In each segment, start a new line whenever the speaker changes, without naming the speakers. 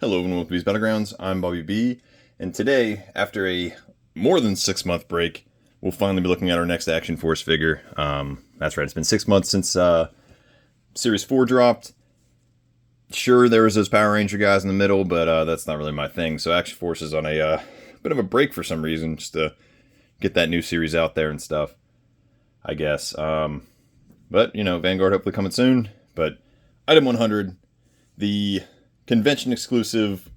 Hello and welcome to these Battlegrounds. I'm Bobby B, and today, after a more than 6 month break, we'll finally be looking at our next Action Force figure. That's right, it's been 6 months since Series 4 dropped. Sure, there was those Power Ranger guys in the middle, but that's not really my thing. So Action Force is on a bit of a break for some reason, just to get that new series out there and stuff, I guess. But, you know, Vanguard hopefully coming soon. But item 100, the convention exclusive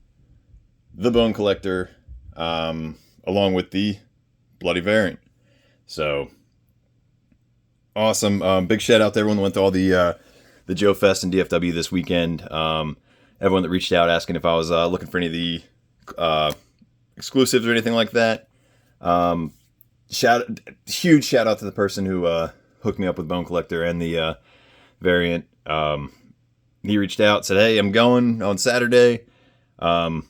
The Bone Collector, along with the Bloody Variant. So awesome. Big shout out to everyone that went to all the Joe Fest and DFW this weekend. Everyone that reached out asking if I was looking for any of the exclusives or anything like that. Huge shout out to the person who hooked me up with Bone Collector and the variant. He reached out, said, "Hey, I'm going on Saturday. Let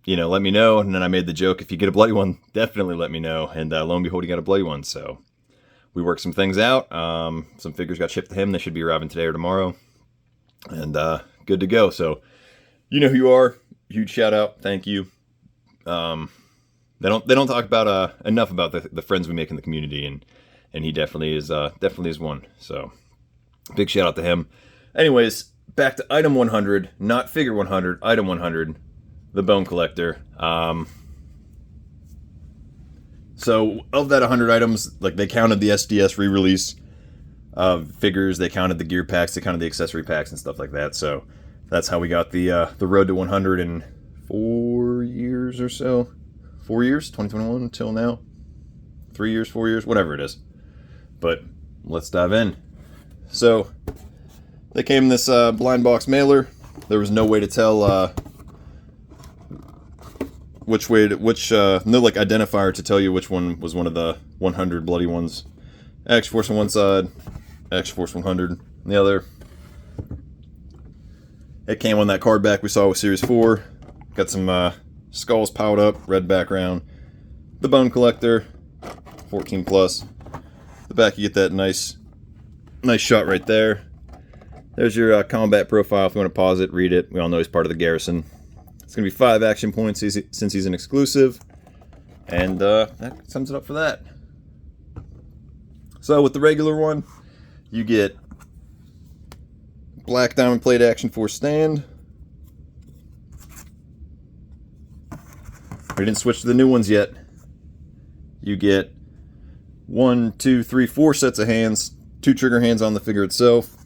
me know." And then I made the joke, if you get a bloody one, definitely let me know. And lo and behold, he got a bloody one. So we worked some things out. Some figures got shipped to him. They should be arriving today or tomorrow. And good to go. So you know who you are. Huge shout out. Thank you. They don't talk about enough about the friends we make in the community, and he definitely is one. So big shout out to him. Anyways, back to item 100, not figure 100, item 100, the Bone Collector. So of that 100 items, like, they counted the SDS re-release of figures, they counted the gear packs, they counted the accessory packs and stuff like that. So that's how we got the road to 100 in 4 years or so. 4 years, 2021 until now. 3 years, 4 years, whatever it is. But let's dive in. So they came in this blind box mailer. There was no way to tell no like identifier to tell you which one was one of the 100 bloody ones. Action Force on one side, Action Force 100 on the other. It came on that card back we saw with Series 4. Got some skulls piled up, red background. The Bone Collector, 14 plus. The back, you get that nice shot right there. There's your combat profile if you want to pause it, read it. We all know he's part of the garrison. It's going to be 5 action points since he's an exclusive. And that sums it up for that. So with the regular one, you get black diamond plate Action Force stand. We didn't switch to the new ones yet. You get 1, 2, 3, 4 sets of hands. 2 trigger hands on the figure itself.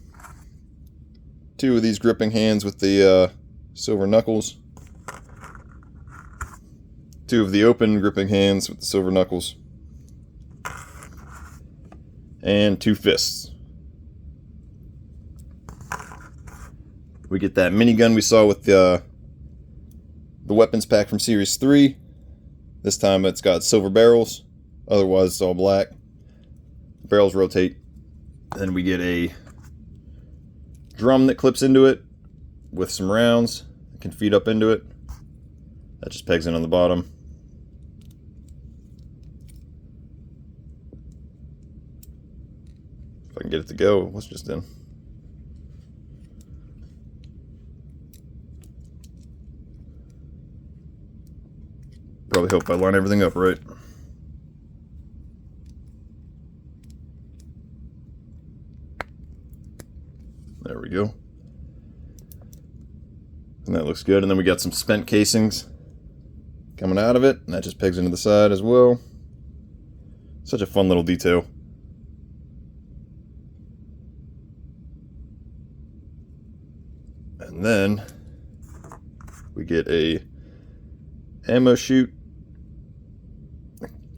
2 of these gripping hands with the silver knuckles. 2 of the open gripping hands with the silver knuckles. And 2 fists. We get that minigun we saw with the weapons pack from Series 3. This time it's got silver barrels. Otherwise it's all black. Barrels rotate. Then we get a drum that clips into it with some rounds that can feed up into it. That just pegs in on the bottom. If I can get it to go, what's just in? Probably hope I line everything up right. There we go. And that looks good. And then we got some spent casings coming out of it. And that just pegs into the side as well. Such a fun little detail. And then we get a ammo chute.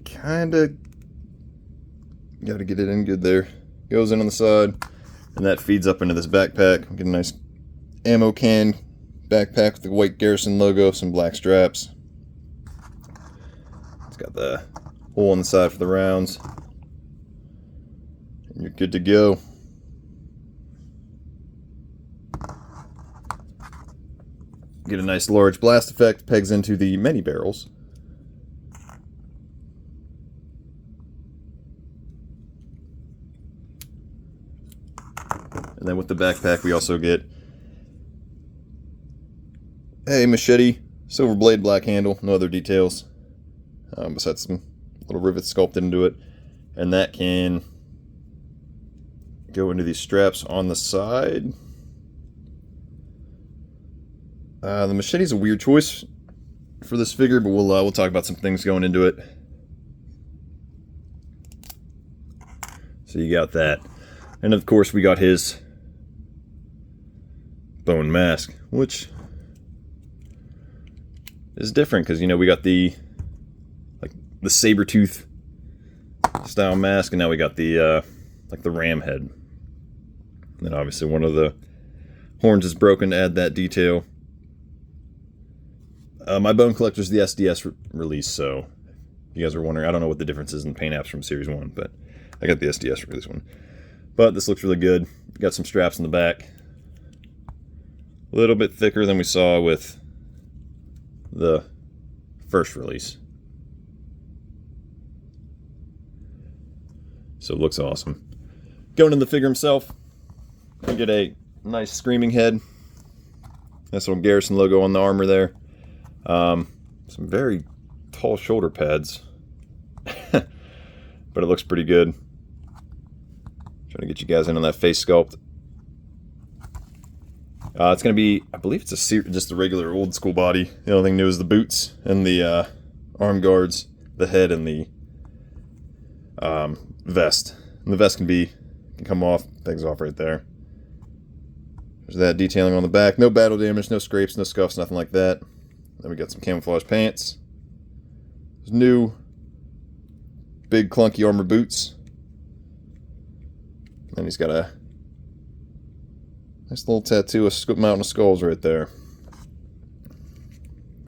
Kinda gotta get it in good there. Goes in on the side. And that feeds up into this backpack. We get a nice ammo can backpack with the white Garrison logo, some black straps. It's got the hole on the side for the rounds. And you're good to go. Get a nice large blast effect, pegs into the many barrels. And then with the backpack, we also get a machete, silver blade, black handle, no other details. Besides some little rivets sculpted into it. And that can go into these straps on the side. The machete's a weird choice for this figure, but we'll talk about some things going into it. So you got that. And of course we got his bone mask, which is different because, you know, we got the saber tooth style mask, and now we got the like the ram head. And then obviously one of the horns is broken to add that detail. My bone collector's the SDS release, so if you guys are wondering, I don't know what the difference is in paint apps from Series 1, but I got the SDS release one. But this looks really good. Got some straps in the back. A little bit thicker than we saw with the first release. So it looks awesome. Going in the figure himself, we get a nice screaming head. Nice little Garrison logo on the armor there. Some very tall shoulder pads. But it looks pretty good. Trying to get you guys in on that face sculpt. It's going to be, I believe it's just a regular old school body. The only thing new is the boots and the arm guards, the head, and the vest. And the vest can come off, pegs off right there. There's that detailing on the back. No battle damage, no scrapes, no scuffs, nothing like that. Then we got some camouflage pants. There's new big clunky armor boots. And he's got a nice little tattoo of Mountain of Skulls right there.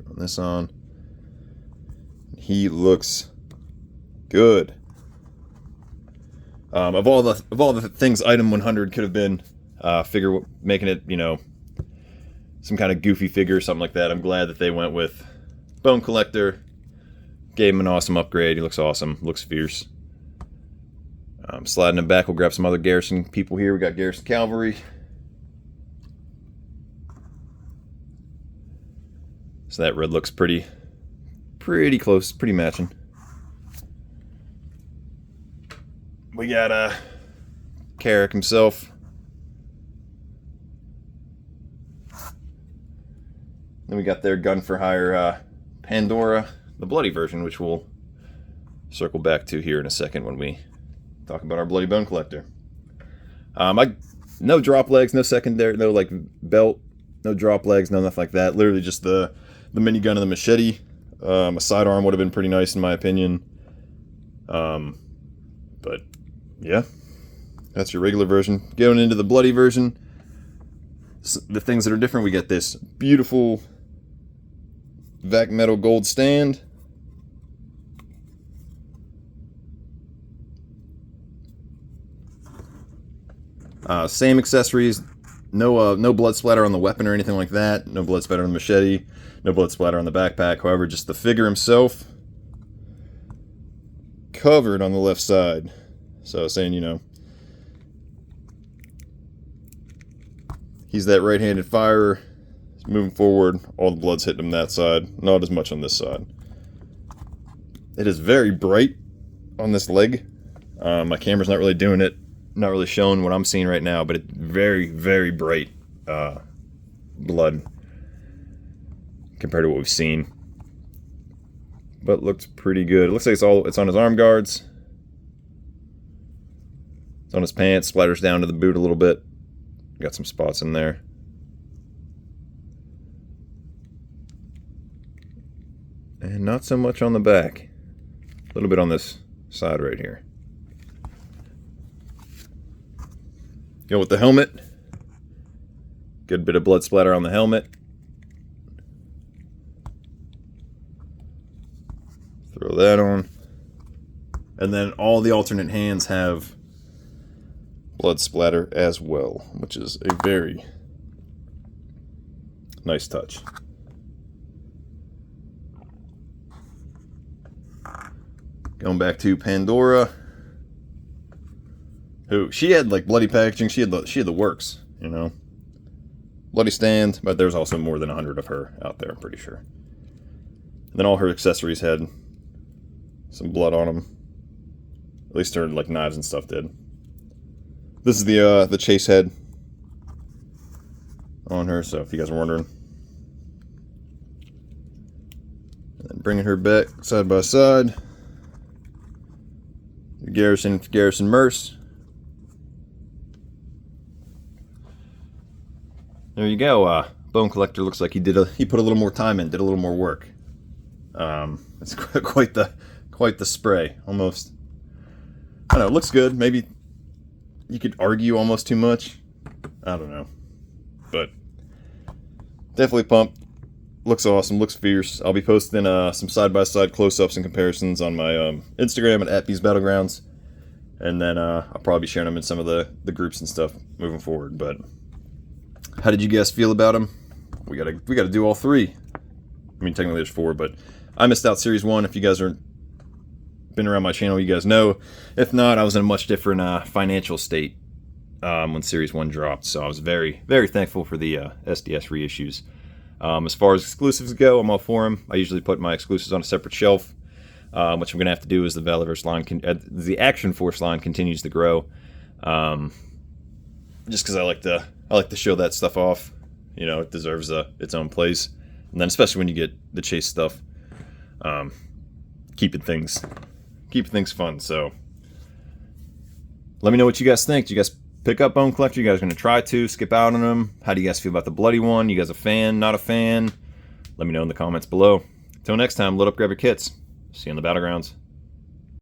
Put this on. He looks good. Of all the things item 100 could have been, figure making it, you know, some kind of goofy figure or something like that. I'm glad that they went with Bone Collector. Gave him an awesome upgrade. He looks awesome. Looks fierce. Sliding him back, we'll grab some other Garrison people here. We got Garrison Cavalry. So that red looks pretty close, pretty matching. We got Carrick himself. Then we got their gun for hire Pandora, the bloody version, which we'll circle back to here in a second when we talk about our bloody bone collector. No drop legs, no secondary, no like belt, no drop legs, no nothing like that. Literally just the minigun and the machete. A sidearm would have been pretty nice in my opinion. But yeah, that's your regular version. Going into the bloody version, the things that are different, we get this beautiful vac metal gold stand. Same accessories, no blood splatter on the weapon or anything like that. No blood splatter on the machete, no blood splatter on the backpack. However, just the figure himself covered on the left side. So saying, you know, he's that right-handed firer. He's moving forward, all the blood's hitting him that side, not as much on this side. It is very bright on this leg. My camera's not really doing it, not really showing what I'm seeing right now, but it's very, very bright blood compared to what we've seen. But looks pretty good. It looks like it's on his arm guards. It's on his pants, splatters down to the boot a little bit. Got some spots in there. And not so much on the back. A little bit on this side right here. Go with the helmet. Good bit of blood splatter on the helmet. Throw that on. And then all the alternate hands have blood splatter as well, which is a very nice touch. Going back to Pandora, who she had like bloody packaging. She had the works, you know. bloody stand, but there's also more than 100 of her out there, I'm pretty sure. And then all her accessories had some blood on them. At least her like knives and stuff did. This is the chase head on her, so if you guys are wondering. And then bringing her back side by side. Garrison Merce. There you go. Bone Collector looks like he put a little more time in, did a little more work. It's quite the spray, almost. I don't know, it looks good. Maybe you could argue almost too much. I don't know, but definitely pumped. Looks awesome. Looks fierce. I'll be posting some side-by-side close-ups and comparisons on my Instagram at @BeesBattlegrounds, and then I'll probably be sharing them in some of the groups and stuff moving forward. But how did you guys feel about them? We gotta do all three. I mean, technically there's 4, but I missed out Series 1. If you guys aren't been around my channel, you guys know. If not, I was in a much different financial state when Series 1 dropped, so I was very, very thankful for the SDS reissues. As far as exclusives go, I'm all for them. I usually put my exclusives on a separate shelf, which I'm going to have to do as the Valaverse line, the Action Force line continues to grow. Just because I like to show that stuff off. You know, it deserves its own place. And then especially when you get the chase stuff, keeping things fun. So let me know what you guys think. Do you guys pick up Bone Collector? You guys going to try to skip out on them? How do you guys feel about the bloody one? You guys a fan, not a fan? Let me know in the comments below. Until next time, load up, grab your kits. See you on the battlegrounds.